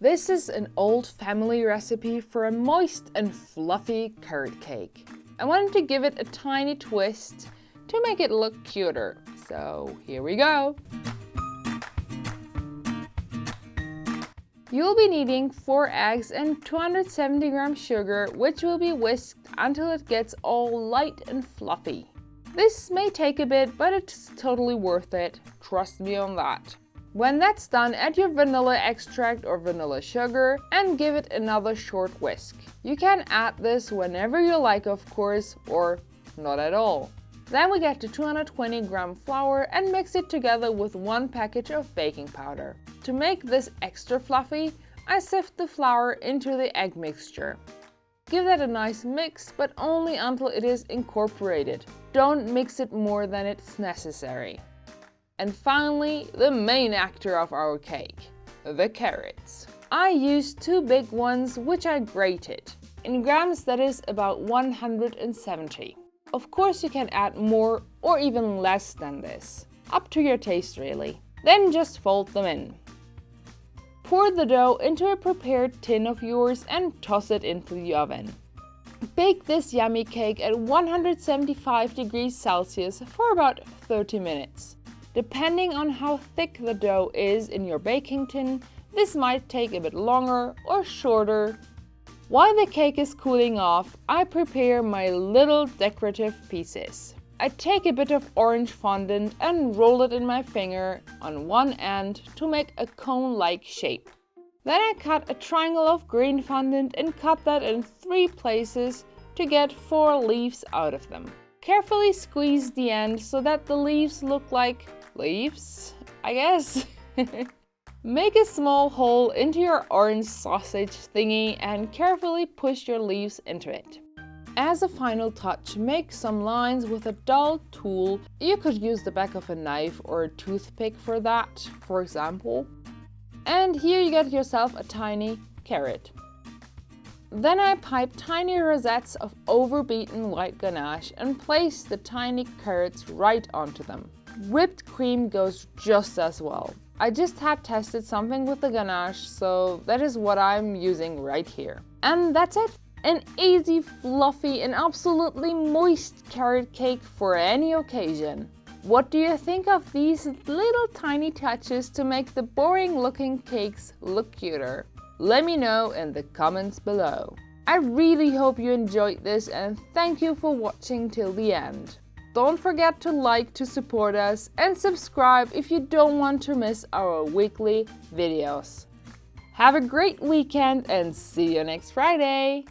This is an old family recipe for a moist and fluffy carrot cake. I wanted to give it a tiny twist to make it look cuter. So here we go. You'll be needing 4 eggs and 270 grams sugar, which will be whisked until it gets all light and fluffy. This may take a bit, but it's totally worth it. Trust me on that. When that's done, add your vanilla extract or vanilla sugar and give it another short whisk. You can add this whenever you like, of course, or not at all. Then we get to 220 gram flour and mix it together with 1 package of baking powder. To make this extra fluffy, I sift the flour into the egg mixture. Give that a nice mix, but only until it is incorporated. Don't mix it more than it's necessary. And finally, the main actor of our cake, the carrots. I used 2 big ones, which I grated. In grams, that is about 170. Of course, you can add more or even less than this. Up to your taste, really. Then just fold them in. Pour the dough into a prepared tin of yours and toss it into the oven. Bake this yummy cake at 175 degrees Celsius for about 30 minutes. Depending on how thick the dough is in your baking tin, this might take a bit longer or shorter. While the cake is cooling off, I prepare my little decorative pieces. I take a bit of orange fondant and roll it in my finger on one end to make a cone-like shape. Then I cut a triangle of green fondant and cut that in 3 places to get 4 leaves out of them. Carefully squeeze the end so that the leaves look like leaves, I guess. Make a small hole into your orange sausage thingy and carefully push your leaves into it. As a final touch, make some lines with a dull tool. You could use the back of a knife or a toothpick for that, for example. And here you get yourself a tiny carrot. Then I pipe tiny rosettes of overbeaten white ganache and place the tiny carrots right onto them. Whipped cream goes just as well. I just had tested something with the ganache, so that is what I'm using right here. And that's it! An easy, fluffy and absolutely moist carrot cake for any occasion. What do you think of these little tiny touches to make the boring looking cakes look cuter? Let me know in the comments below. I really hope you enjoyed this and thank you for watching till the end. Don't forget to like to support us and subscribe if you don't want to miss our weekly videos. Have a great weekend and see you next Friday!